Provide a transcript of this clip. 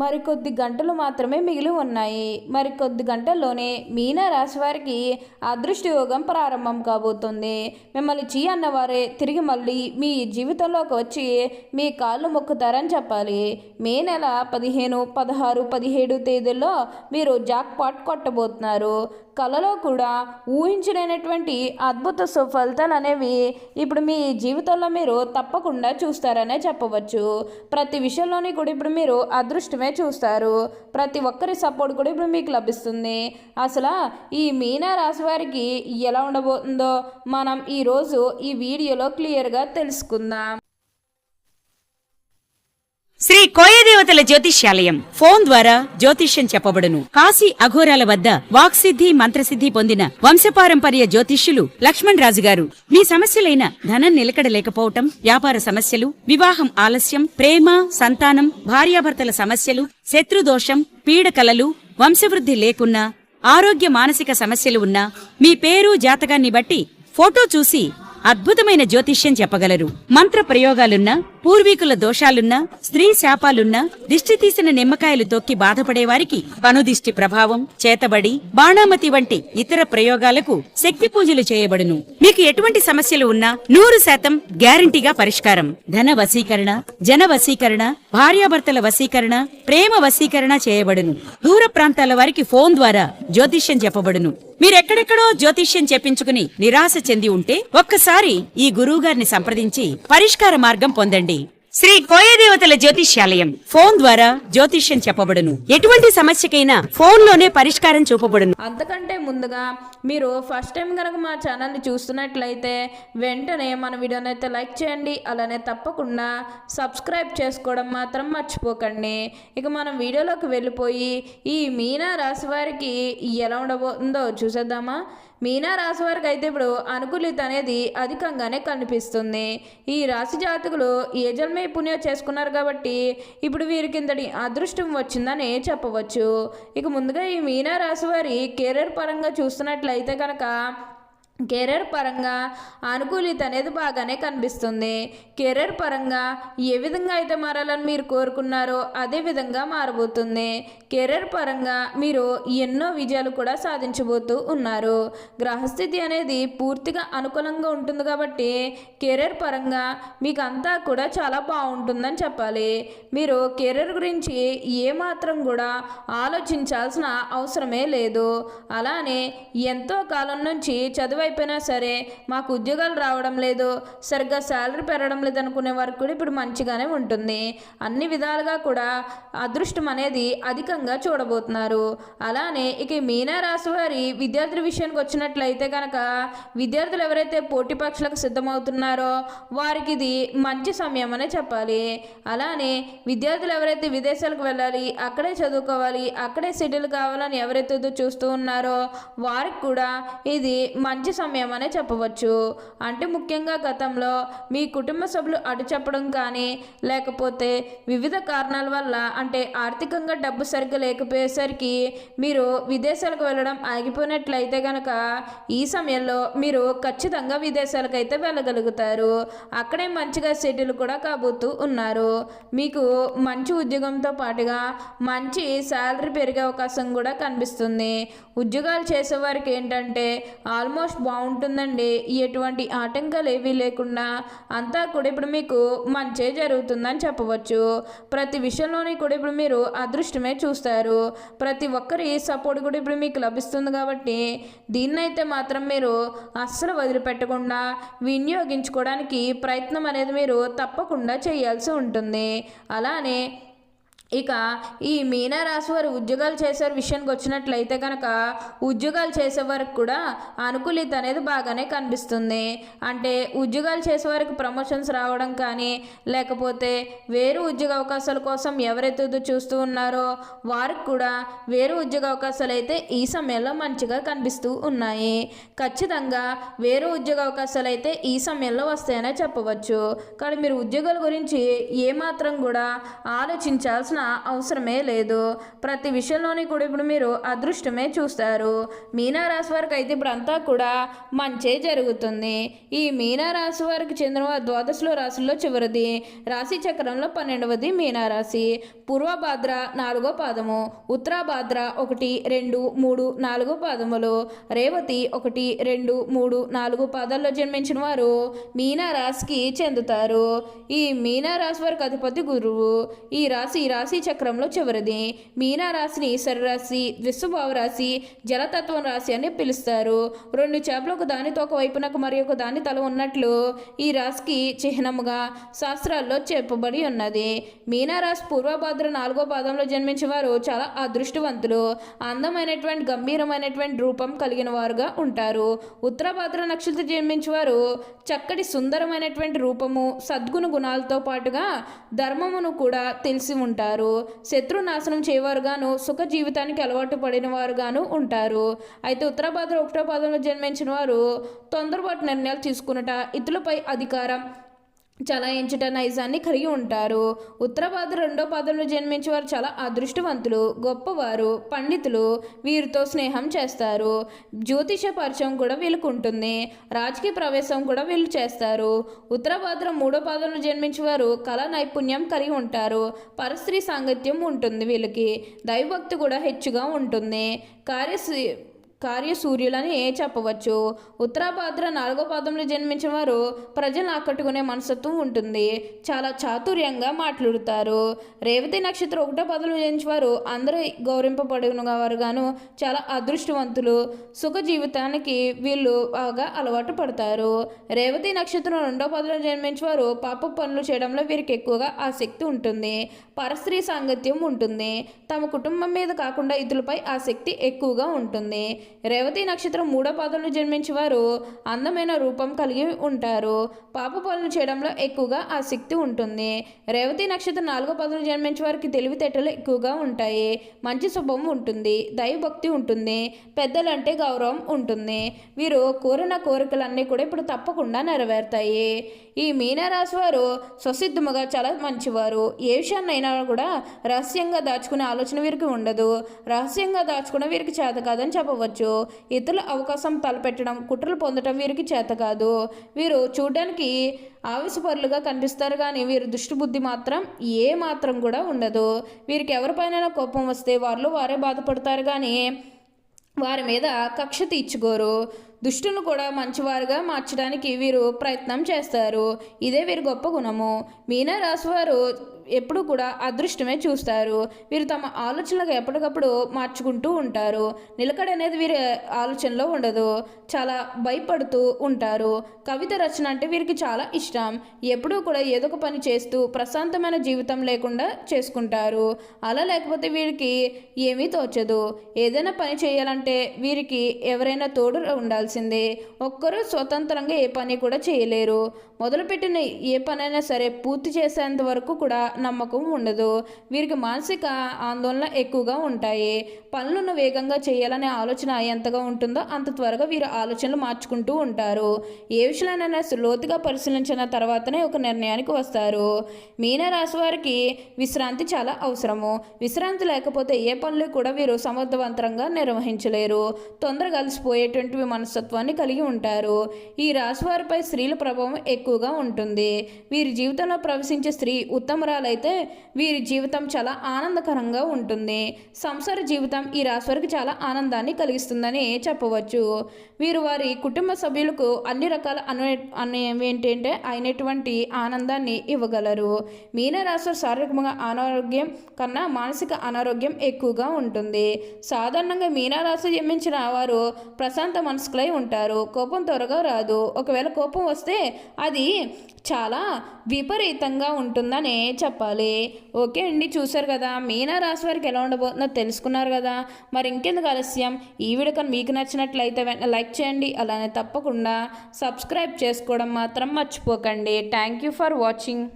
మరికొద్ది గంటలు మాత్రమే మిగిలి ఉన్నాయి. మరికొద్ది గంటల్లోనే మీన రాశి వారికి అదృష్ట యోగం ప్రారంభం కాబోతుంది. మిమ్మల్ని చీ అన్నవారే తిరిగి మళ్ళీ మీ జీవితంలోకి వచ్చి మీ కాళ్ళు మొక్కుతారని చెప్పాలి. మే నెల 15, 16, 17 తేదీల్లో మీరు జాక్ పాట్ కొట్టబోతున్నారు. కళలో కూడా ఊహించలేనటువంటి అద్భుత సుఫలితాలు అనేవి ఇప్పుడు మీ జీవితంలో మీరు తప్పకుండా చూస్తారనే చెప్పవచ్చు. ప్రతి విషయంలోని కూడా ఇప్పుడు మీరు అదృష్టమే చూస్తారు. ప్రతి ఒక్కరి సపోర్ట్ కూడా ఇప్పుడు మీకు లభిస్తుంది. అసలు ఈ మీనా రాశి వారికి ఎలా ఉండబోతుందో మనం ఈరోజు ఈ వీడియోలో క్లియర్గా తెలుసుకుందాం. శ్రీ కోయదేవతల జ్యోతిష్యాలయం ఫోన్ ద్వారా జ్యోతిష్యం చెప్పబడును. కాశీ అఘోరాల వద్ద వాక్సిద్ధి మంత్రసిద్ధి పొందిన వంశపారంపర్య జ్యోతిష్యులు లక్ష్మణ్ రాజు గారు మీ సమస్యలైన ధనం నిలకడ లేకపోవటం, వ్యాపార సమస్యలు, వివాహం ఆలస్యం, ప్రేమ, సంతానం, భార్యాభర్తల సమస్యలు, శత్రుదోషం, పీడకలలు, వంశవృద్ధి లేకున్నా, ఆరోగ్య మానసిక సమస్యలు ఉన్నా మీ పేరు జాతకాన్ని బట్టి ఫోటో చూసి అద్భుతమైన జ్యోతిష్యం చెప్పగలరు. మంత్ర ప్రయోగాలున్నా, పూర్వీకుల దోషాలున్నా, స్త్రీ శాపాలున్నా, దిష్టి తీసిన నిమ్మకాయలు తొక్కి బాధపడేవారికి కనుదిష్టి ప్రభావం, చేతబడి, బాణామతి వంటి ఇతర ప్రయోగాలకు శక్తి పూజలు చేయబడును. మీకు ఎటువంటి సమస్యలు ఉన్నా 100% గ్యారంటీగా పరిష్కారం. ధన వశీకరణ, జన వశీకరణ, భార్యాభర్తల వశీకరణ, ప్రేమ వశీకరణ చేయబడును. దూర ప్రాంతాల వారికి ఫోన్ ద్వారా జ్యోతిష్యం చెప్పబడును. మీరెక్కడెక్కడో జ్యోతిష్యం చెప్పించుకుని నిరాశ చెంది ఉంటే ఒక్కసారి ఈ గురువుగారిని సంప్రదించి పరిష్కార మార్గం పొందండి. శ్రీ కోయదేవతల జ్యోతిష్యాలయం ఫోన్ ద్వారా జ్యోతిష్యం చెప్పబడును. ఎటువంటి సమస్యకైనా ఫోన్ లోనే పరిష్కారం చూపబడును. అంతకంటే ముందుగా మీరు ఫస్ట్ టైం కనుక మా ఛానల్ని చూస్తున్నట్లయితే వెంటనే మన వీడియోని అయితే లైక్ చేయండి. అలానే తప్పకుండా సబ్స్క్రైబ్ చేసుకోవడం మాత్రం మర్చిపోకండి. ఇక మనం వీడియోలోకి వెళ్ళిపోయి ఈ మీనా రాశి వారికి ఎలా ఉండబోతుందో చూసేద్దామా. మీనా రాశి వారికి అయితే ఇప్పుడు అనుకూలిత అనేది అధికంగానే కనిపిస్తుంది. ఈ రాశి జాతకులు ఏ జన్మే పుణ్యం చేసుకున్నారు కాబట్టి ఇప్పుడు వీరికి ఇంతటి అదృష్టం వచ్చిందని చెప్పవచ్చు. ఇక ముందుగా ఈ మీనా రాశి వారి కెరీర్ పరంగా చూస్తున్నట్లయితే కనుక కెరీర్ పరంగా అనుకూలిత అనేది బాగానే కనిపిస్తుంది. కెరీర్ పరంగా ఏ విధంగా అయితే మారాలని మీరు కోరుకున్నారో అదే విధంగా మారబోతుంది. కెరీర్ పరంగా మీరు ఎన్నో విజయాలు కూడా సాధించబోతూ ఉన్నారు. గ్రహస్థితి అనేది పూర్తిగా అనుకూలంగా ఉంటుంది కాబట్టి కెరీర్ పరంగా మీకు అంతా కూడా చాలా బాగుంటుందని చెప్పాలి. మీరు కెరీర్ గురించి ఏమాత్రం కూడా ఆలోచించాల్సిన అవసరమే లేదు. అలానే ఎంతో కాలం నుంచి చదువు అయిపోయినా సరే మాకు ఉద్యోగాలు రావడం లేదు, సరిగ్గా శాలరీ పెరగడం లేదు అనుకునే వారికి కూడా ఇప్పుడు మంచిగానే ఉంటుంది. అన్ని విధాలుగా కూడా అదృష్టం అనేది అధికంగా చూడబోతున్నారు. అలానే ఇక మీనా రాశి వారి విద్యార్థుల విషయానికి వచ్చినట్లయితే కనుక విద్యార్థులు ఎవరైతే పోటీ పరీక్షలకు సిద్ధమవుతున్నారో వారికి ఇది మంచి సమయం అనే చెప్పాలి. అలానే విద్యార్థులు ఎవరైతే విదేశాలకు వెళ్ళాలి, అక్కడే చదువుకోవాలి, అక్కడే సెటిల్ కావాలని ఎవరైతే చూస్తూ ఉన్నారో వారికి కూడా ఇది మంచి సమయం అనే చెప్పవచ్చు. అంటే ముఖ్యంగా గతంలో మీ కుటుంబ సభ్యులు అటు చెప్పడం కానీ లేకపోతే వివిధ కారణాల వల్ల అంటే ఆర్థికంగా డబ్బు సరిగ్గా లేకపోయేసరికి మీరు విదేశాలకు వెళ్ళడం ఆగిపోయినట్లయితే కనుక ఈ సమయంలో మీరు ఖచ్చితంగా విదేశాలకు అయితే వెళ్ళగలుగుతారు. అక్కడే మంచిగా సెటిల్ కూడా కాబోతూ ఉన్నారు. మీకు మంచి ఉద్యోగంతో పాటుగా మంచి శాలరీ పెరిగే అవకాశం కూడా కనిపిస్తుంది. ఉద్యోగాలు చేసేవారికి ఏంటంటే ఆల్మోస్ట్ బాగుంటుందండి. ఎటువంటి ఆటంకాలు ఏవీ లేకుండా అంతా కూడా ఇప్పుడు మీకు మంచి జరుగుతుందని చెప్పవచ్చు. ప్రతి విషయంలోని కూడా ఇప్పుడు మీరు అదృష్టమే చూస్తారు. ప్రతి ఒక్కరి సపోర్ట్ కూడా ఇప్పుడు మీకు లభిస్తుంది కాబట్టి దీన్నైతే మాత్రం మీరు అస్సలు వదిలిపెట్టకుండా వినియోగించుకోవడానికి ప్రయత్నం అనేది మీరు తప్పకుండా చేయాల్సి ఉంటుంది. అలానే ఇక ఈ మీనా రాశి వారు ఉద్యోగాలు చేసే విషయానికి వచ్చినట్లయితే కనుక ఉద్యోగాలు చేసే వారికి కూడా అనుకూలిత అనేది బాగానే కనిపిస్తుంది. అంటే ఉద్యోగాలు చేసేవారికి ప్రమోషన్స్ రావడం కానీ లేకపోతే వేరే ఉద్యోగ అవకాశాల కోసం ఎవరైతే చూస్తూ ఉన్నారో వారికి కూడా వేరే ఉద్యోగ అవకాశాలు అయితే ఈ సమయంలో మంచిగా కనిపిస్తూ ఉన్నాయి. ఖచ్చితంగా వేరే ఉద్యోగ అవకాశాలు అయితే ఈ సమయంలో వస్తాయనే చెప్పవచ్చు. కానీ మీరు ఉద్యోగాల గురించి ఏమాత్రం కూడా ఆలోచించాల్సిన చూడాల్సిన అవసరమే లేదు. ప్రతి విషయంలోని కూడా ఇప్పుడు మీరు అదృష్టమే చూస్తారు. మీనరాశి వారికి అయితే ఇప్పుడు అంతా కూడా మంచే జరుగుతుంది. ఈ మీనరాశి వారికి చెందిన ద్వాదశలో రాశుల్లో చివరిది, రాశి చక్రంలో 12వది మీనరాశి. పూర్వభాద్ర 4వ పాదము, ఉత్తరాభాద్ర 1, 2, 3, 4 పాదములు, రేవతి 1, 2, 3, 4 పాదాల్లో జన్మించిన వారు మీనరాశికి చెందుతారు. ఈ మీనరాశి వారికి అధిపతి గురువు. ఈ రాశి చక్రంలో చివరిది. మీనరాశిని శరరాశి, విశ్వభావ రాశి, జలతత్వం రాశి అని పిలుస్తారు. 2 చేపలు ఒక దానితో ఒక వైపునకు మరి ఒక దాని తల ఉన్నట్లు ఈ రాశికి చిహ్నముగా శాస్త్రాల్లో చెప్పబడి ఉన్నది. మీనరాశి పూర్వభాద్ర 4వ పాదంలో జన్మించిన వారు చాలా అదృష్టవంతులు. అందమైనటువంటి గంభీరమైనటువంటి రూపం కలిగిన వారుగా ఉంటారు. ఉత్తరభాద్ర నక్షత్రం జన్మించిన వారు చక్కటి సుందరమైనటువంటి రూపము, సద్గుణ గుణాలతో పాటుగా ధర్మమును కూడా తెలిసి ఉంటారు. శత్రు నాశనం చేయవారుగాను, సుఖ జీవితానికి అలవాటు పడిన వారుగాను ఉంటారు. అయితే ఉత్తరభాద్ర 1వ పాదంలో జన్మించిన వారు తొందరపాటు నిర్ణయాలు తీసుకున్నట, ఇతరులపై అధికారం చలాయించుట నైజాన్ని కలిగి ఉంటారు. ఉత్తరభాద్ర 2వ పాదంలో జన్మించే వారు చాలా అదృష్టవంతులు, గొప్పవారు, పండితులు. వీరితో స్నేహం చేస్తారు. జ్యోతిష పరిచయం కూడా వీళ్ళకు ఉంటుంది. రాజకీయ ప్రవేశం కూడా వీళ్ళు చేస్తారు. ఉత్తరభాద్ర 3వ పాదంలో జన్మించే వారు కళా నైపుణ్యం కలిగి ఉంటారు. పరస్త్రీ సాంగత్యం ఉంటుంది. వీళ్ళకి దైవభక్తి కూడా హెచ్చుగా ఉంటుంది. కార్యసూర్యులని చెప్పవచ్చు. ఉత్తరాభాద్ర 4వ పాదంలో జన్మించిన వారు ప్రజలను ఆకట్టుకునే మనస్తత్వం ఉంటుంది. చాలా చాతుర్యంగా మాట్లాడుతారు. రేవతి నక్షత్రం 1వ పాదంలో జన్మించిన వారు అందరూ గౌరవింపబడిన వారుగాను చాలా అదృష్టవంతులు. సుఖ జీవితానికి వీళ్ళు బాగా అలవాటు పడతారు. రేవతి నక్షత్రం 2వ పాదంలో జన్మించిన వారు పాప పనులు చేయడంలో వీరికి ఎక్కువగా ఆసక్తి ఉంటుంది. పరస్త్రీ సాంగత్యం ఉంటుంది. తమ కుటుంబం మీద కాకుండా ఇతరులపై ఆసక్తి ఎక్కువగా ఉంటుంది. రేవతి నక్షత్రం 3వ పాదంలో జన్మించిన వారు అందమైన రూపం కలిగి ఉంటారు. పాప పనులు చేయడంలో ఎక్కువగా ఆసక్తి ఉంటుంది. రేవతి నక్షత్రం 4వ పాదంలో జన్మించిన వారికి తెలివితేటలు ఎక్కువగా ఉంటాయి. మంచి స్వభావం ఉంటుంది. దైవభక్తి ఉంటుంది. పెద్దలంటే గౌరవం ఉంటుంది. వీరు కోరిన కోరికలన్నీ కూడా ఇప్పుడు తప్పకుండా నెరవేరుతాయి. ఈ మీనరాశి వారు స్వసిద్ధముగా చాలా మంచివారు. ఏ విషయాన్నైనా కూడా రహస్యంగా దాచుకునే ఆలోచన వీరికి ఉండదు. రహస్యంగా దాచుకునే వీరికి చేత కాదని చెప్పవచ్చు. ఇతరుల అవకాశం తలపెట్టడం, కుట్రలు పొందడం వీరికి చేత కాదు. వీరు చూడడానికి ఆవేశపరులుగా కనిపిస్తారు కానీ వీరి దుష్టబుద్ధి మాత్రం ఏ మాత్రం కూడా ఉండదు. వీరికి ఎవరిపైన కోపం వస్తే వారిలో వారే బాధపడతారు కానీ వారి మీద కక్ష తీర్చుకోరు. దుష్టులను కూడా మంచివారుగా మార్చడానికి వీరు ప్రయత్నం చేస్తారు. ఇదే వీరి గొప్ప గుణము. మీనరాశి వారు ఎప్పుడు కూడా అదృష్టమే చూస్తారు. వీరు తమ ఆలోచనలకు ఎప్పటికప్పుడు మార్చుకుంటూ ఉంటారు. నిలకడ అనేది వీరి ఆలోచనలో ఉండదు. చాలా భయపడుతూ ఉంటారు. కవిత రచన అంటే వీరికి చాలా ఇష్టం. ఎప్పుడూ కూడా ఏదో ఒక పని చేస్తూ ప్రశాంతమైన జీవితం లేకుండా చేసుకుంటారు. అలా లేకపోతే వీరికి ఏమీ తోచదు. ఏదైనా పని చేయాలంటే వీరికి ఎవరైనా తోడు ఉండాల్సిందే. ఒక్కరూ స్వతంత్రంగా ఏ పని కూడా చేయలేరు. మొదలుపెట్టిన ఏ పనైనా సరే పూర్తి చేసేంత వరకు కూడా నమ్మకం ఉండదు. వీరికి మానసిక ఆందోళన ఎక్కువగా ఉంటాయి. పనులను వేగంగా చేయాలనే ఆలోచన ఎంతగా ఉంటుందో అంత త్వరగా వీరు ఆలోచనలు మార్చుకుంటూ ఉంటారు. ఏ విషయాలైనా లోతుగా పరిశీలించిన తర్వాతనే ఒక నిర్ణయానికి వస్తారు. మీనరాశి వారికి విశ్రాంతి చాలా అవసరము. విశ్రాంతి లేకపోతే ఏ పనులు కూడా వీరు సమర్థవంతంగా నిర్వహించలేరు. తొందరగా అలసిపోయేటువంటి మనస్తత్వాన్ని కలిగి ఉంటారు. ఈ రాశి వారిపై స్త్రీల ప్రభావం ఎక్కువగా ఉంటుంది. వీరి జీవితంలో ప్రవేశించే స్త్రీ ఉత్తమరాలైతే వీరి జీవితం చాలా ఆనందకరంగా ఉంటుంది. సంసార జీవితం ఈ రాశి వారికి చాలా ఆనందాన్ని కలిగిస్తుందని చెప్పవచ్చు. వీరు వారి కుటుంబ సభ్యులకు అన్ని రకాల ఏంటంటే అయినటువంటి ఆనందాన్ని ఇవ్వగలరు. మీనరాశి శారీరకంగా అనారోగ్యం కన్నా మానసిక అనారోగ్యం ఎక్కువగా ఉంటుంది. సాధారణంగా మీనరాశి జన్మించిన వారు ప్రశాంత మనస్కులై ఉంటారు. కోపం త్వరగా రాదు. ఒకవేళ కోపం వస్తే అది చాలా విపరీతంగా ఉంటుందని చెప్పాలి. ఓకే అండి, చూసారు కదా మీనరాశి వారికి ఎలా ఉండబోతుందో తెలుసుకున్నారు కదా. మరి ఇంకెందుకు ఆలస్యం, ఈ వీడియో కానీ మీకు నచ్చినట్లయితే లైక్ చేయండి. అలానే తప్పకుండా సబ్స్క్రైబ్ చేసుకోవడం మాత్రం మర్చిపోకండి. Thank you for watching.